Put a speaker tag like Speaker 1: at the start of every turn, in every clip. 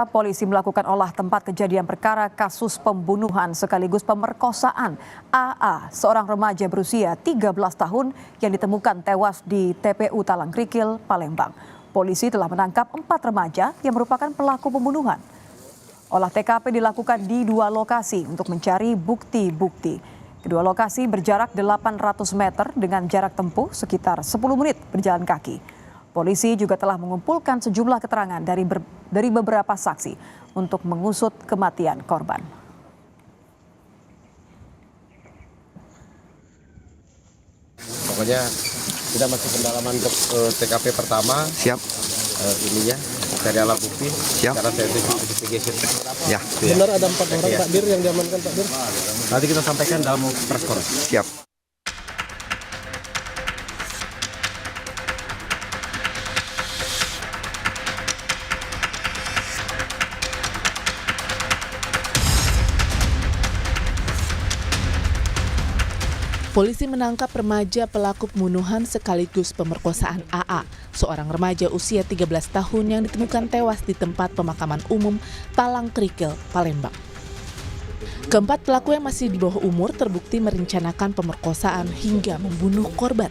Speaker 1: Polisi melakukan olah tempat kejadian perkara kasus pembunuhan sekaligus pemerkosaan AA, seorang remaja berusia 13 tahun yang ditemukan tewas di TPU Talangkrikil, Palembang. Polisi telah menangkap 4 remaja yang merupakan pelaku pembunuhan. Olah TKP dilakukan di 2 lokasi untuk mencari bukti-bukti. Kedua lokasi berjarak 800 meter dengan jarak tempuh sekitar 10 menit berjalan kaki. Polisi juga telah mengumpulkan sejumlah keterangan dari beberapa saksi untuk mengusut kematian korban.
Speaker 2: Pokoknya kita masih pendalaman untuk TKP pertama.
Speaker 3: Siap.
Speaker 2: Ininya dari alat bukti.
Speaker 3: Siap.
Speaker 2: Secara scientific investigation.
Speaker 3: Ya.
Speaker 4: Benar ada 4 orang Pak Dir yang diamankan Pak Dir?
Speaker 2: Nanti kita sampaikan dalam press conference.
Speaker 3: Siap.
Speaker 5: Polisi menangkap remaja pelaku pembunuhan sekaligus pemerkosaan AA, seorang remaja usia 13 tahun yang ditemukan tewas di tempat pemakaman umum Talangkrikil, Palembang. Keempat pelaku yang masih di bawah umur terbukti merencanakan pemerkosaan hingga membunuh korban.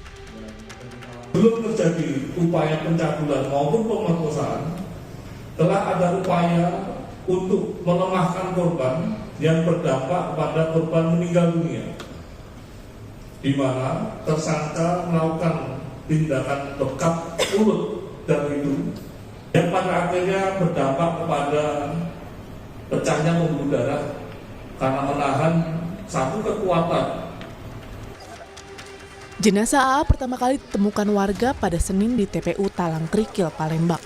Speaker 6: Belum terjadi upaya pencabulan maupun pemerkosaan, telah ada upaya untuk melemahkan korban yang berdampak pada korban meninggal dunia, di mana tersangka melakukan tindakan bekap mulut dan hidung yang pada akhirnya berdampak kepada pecahnya pembuluh darah karena menahan satu kekuatan.
Speaker 5: Jenazah AA pertama kali ditemukan warga pada Senin di TPU Talangkrikil, Palembang.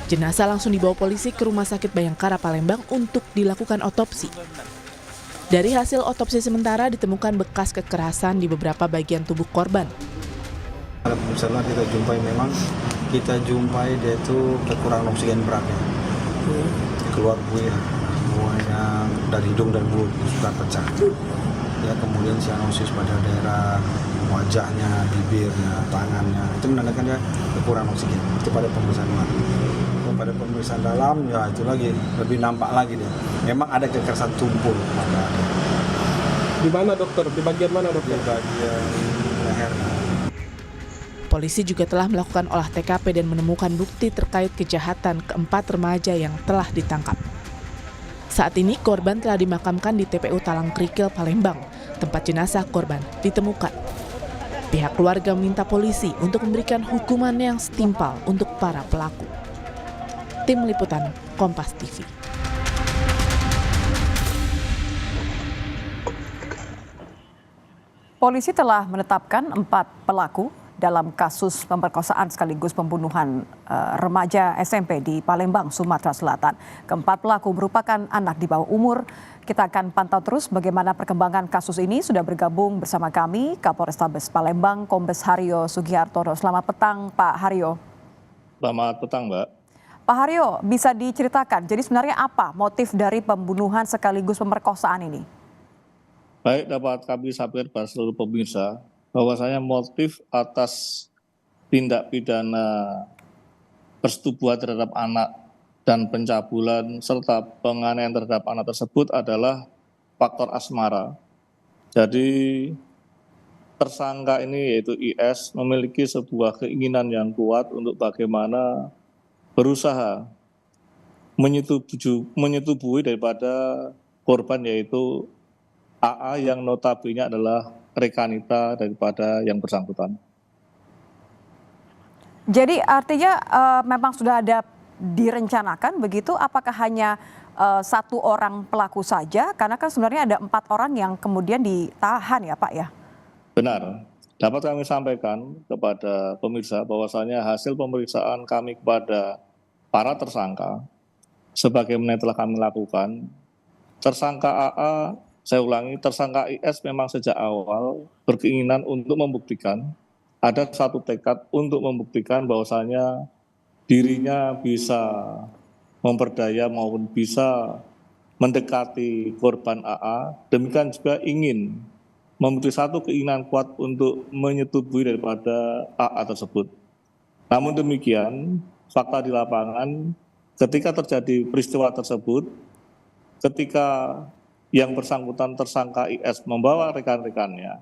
Speaker 5: Jenazah langsung dibawa polisi ke Rumah Sakit Bayangkara, Palembang untuk dilakukan otopsi. Dari hasil otopsi sementara ditemukan bekas kekerasan di beberapa bagian tubuh korban.
Speaker 7: Pada pemeriksaan kita jumpai dia itu kekurangan oksigen berat ya. Keluar buih yang dari hidung dan mulut sudah pecah. Ya, kemudian sianosis pada daerah wajahnya, bibirnya, tangannya, itu menandakan dia kekurangan oksigen. Itu pada pemeriksaan luar. Pada pemeriksaan dalam ya itu lagi lebih nampak lagi dia. Memang ada kekerasan tumpul pada dia.
Speaker 4: Di mana dokter? Di bagian mana dokter?
Speaker 7: Di bagian leher.
Speaker 5: Polisi juga telah melakukan olah TKP dan menemukan bukti terkait kejahatan keempat remaja yang telah ditangkap. Saat ini korban telah dimakamkan di TPU Talangkrikil, Palembang, tempat jenazah korban ditemukan. Pihak keluarga meminta polisi untuk memberikan hukuman yang setimpal untuk para pelaku. Tim Liputan Kompas TV.
Speaker 1: Polisi telah menetapkan 4 pelaku dalam kasus pemerkosaan sekaligus pembunuhan remaja SMP di Palembang, Sumatera Selatan. Keempat pelaku merupakan anak di bawah umur. Kita akan pantau terus bagaimana perkembangan kasus ini. Sudah bergabung bersama kami Kapolrestabes Palembang, Kombes Haryo Sugihartono. Selamat petang, Pak Haryo.
Speaker 6: Selamat petang, Mbak.
Speaker 1: Pak Haryo, bisa diceritakan, jadi sebenarnya apa motif dari pembunuhan sekaligus pemerkosaan ini?
Speaker 6: Baik, dapat kami sampaikan pada seluruh pemirsa bahwasanya motif atas tindak pidana persetubuhan terhadap anak dan pencabulan serta penganiayaan terhadap anak tersebut adalah faktor asmara. Jadi tersangka ini yaitu IS memiliki sebuah keinginan yang kuat untuk bagaimana berusaha menyetubuhi daripada korban yaitu AA yang notabene adalah rekanita daripada yang bersangkutan.
Speaker 1: Jadi artinya memang sudah ada direncanakan begitu, apakah hanya 1 orang pelaku saja? Karena kan sebenarnya ada 4 orang yang kemudian ditahan ya Pak ya?
Speaker 6: Benar, dapat kami sampaikan kepada pemirsa bahwasanya hasil pemeriksaan kami kepada para tersangka, sebagaimana telah kami lakukan, tersangka AA, saya ulangi, tersangka IS memang sejak awal berkeinginan untuk membuktikan, ada satu tekad untuk membuktikan bahwasanya dirinya bisa memperdaya maupun bisa mendekati korban AA, demikian juga ingin memiliki satu keinginan kuat untuk menyetubuhi daripada AA tersebut. Namun demikian, fakta di lapangan ketika terjadi peristiwa tersebut, ketika yang bersangkutan tersangka IS membawa rekan-rekannya,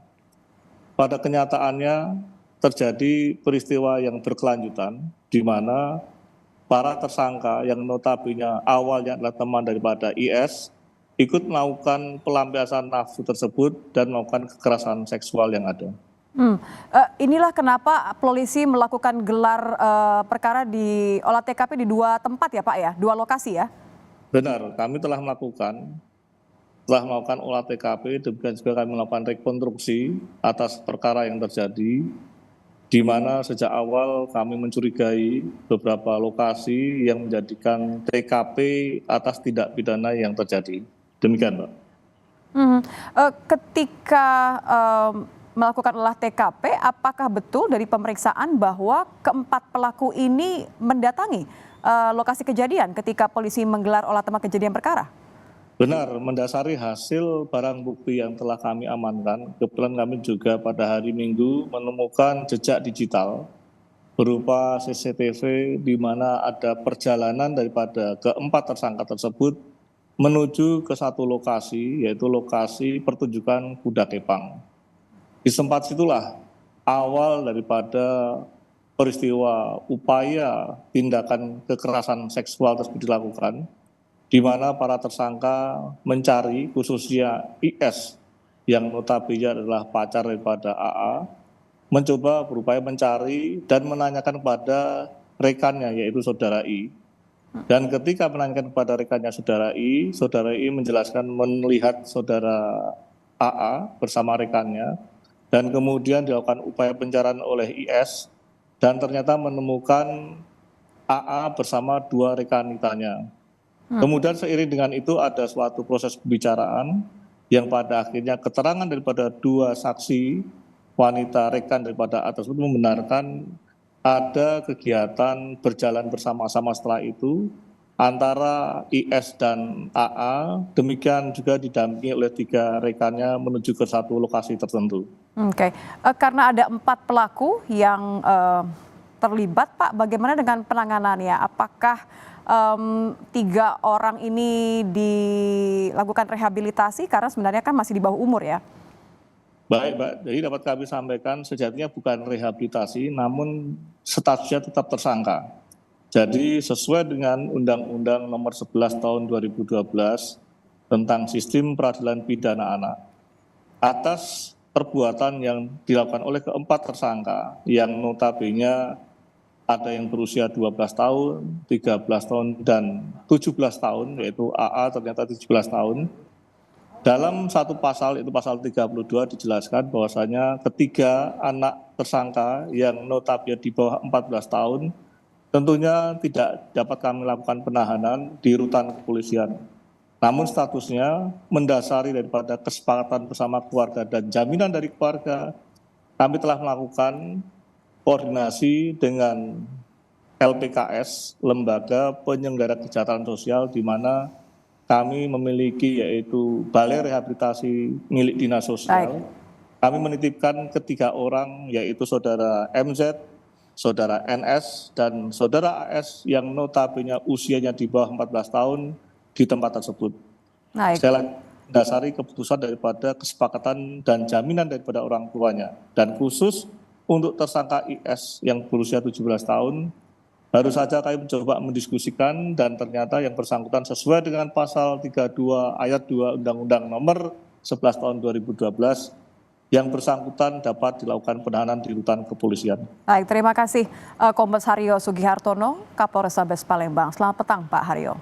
Speaker 6: pada kenyataannya terjadi peristiwa yang berkelanjutan di mana para tersangka yang notabene awalnya adalah teman daripada IS ikut melakukan pelampiasan nafsu tersebut dan melakukan kekerasan seksual yang ada.
Speaker 1: Inilah kenapa polisi melakukan gelar perkara di olah TKP di 2 tempat ya Pak ya, 2 lokasi ya?
Speaker 6: Benar, kami telah melakukan olah TKP, demikian juga kami melakukan rekonstruksi atas perkara yang terjadi, di mana sejak awal kami mencurigai beberapa lokasi yang menjadikan TKP atas tindak pidana yang terjadi. Demikian, Pak.
Speaker 1: Ketika melakukan olah TKP, apakah betul dari pemeriksaan bahwa keempat pelaku ini mendatangi lokasi kejadian ketika polisi menggelar olah tempat kejadian perkara?
Speaker 6: Benar, mendasari hasil barang bukti yang telah kami amankan, kebetulan kami juga pada hari Minggu menemukan jejak digital berupa CCTV di mana ada perjalanan daripada keempat tersangka tersebut menuju ke satu lokasi, yaitu lokasi pertunjukan kuda kepang. Di tempat situlah awal daripada peristiwa upaya tindakan kekerasan seksual tersebut dilakukan, di mana para tersangka mencari khususnya IS yang notabene adalah pacar daripada AA, mencoba berupaya mencari dan menanyakan kepada rekannya yaitu saudara I. Dan ketika menanyakan kepada rekannya saudara I menjelaskan melihat saudara AA bersama rekannya dan kemudian dilakukan upaya pencarian oleh IS dan ternyata menemukan AA bersama 2 rekanitanya. Kemudian seiring dengan itu ada suatu proses pembicaraan yang pada akhirnya keterangan daripada 2 saksi wanita rekan daripada atas tersebut membenarkan ada kegiatan berjalan bersama-sama setelah itu antara IS dan AA, demikian juga didampingi oleh 3 rekannya menuju ke satu lokasi tertentu.
Speaker 1: Oke, karena ada 4 pelaku yang terlibat Pak, bagaimana dengan penanganannya? Apakah 3 orang ini dilakukan rehabilitasi karena sebenarnya kan masih di bawah umur ya?
Speaker 6: Baik, Mbak. Jadi dapat kami sampaikan sejatinya bukan rehabilitasi, namun statusnya tetap tersangka. Jadi sesuai dengan Undang-Undang Nomor 11 Tahun 2012 tentang Sistem Peradilan Pidana Anak, atas perbuatan yang dilakukan oleh keempat tersangka yang notabene ada yang berusia 12 tahun, 13 tahun, dan 17 tahun, yaitu AA ternyata 17 tahun. Dalam satu pasal, itu pasal 32 dijelaskan bahwasanya ketiga anak tersangka yang notabene di bawah 14 tahun, tentunya tidak dapat kami lakukan penahanan di rutan kepolisian. Namun statusnya mendasari daripada kesepakatan bersama keluarga dan jaminan dari keluarga, kami telah melakukan koordinasi dengan LPKS, Lembaga Penyelenggara Kesejahteraan Sosial, di mana kami memiliki yaitu Balai Rehabilitasi milik Dinas Sosial. Kami menitipkan 3 orang yaitu saudara MZ, saudara NS, dan saudara AS yang notabene usianya di bawah 14 tahun di tempat tersebut. Sekali lagi, dasari keputusan daripada kesepakatan dan jaminan daripada orang tuanya. Dan khusus untuk tersangka IS yang berusia 17 tahun, baru saja kami mencoba mendiskusikan dan ternyata yang bersangkutan sesuai dengan pasal 32 ayat 2 Undang-Undang Nomor 11 Tahun 2012, yang bersangkutan dapat dilakukan penahanan di rutan kepolisian.
Speaker 1: Baik, terima kasih Kombes Haryo Sugihartono, Kapolres Palembang. Selamat petang Pak Haryo.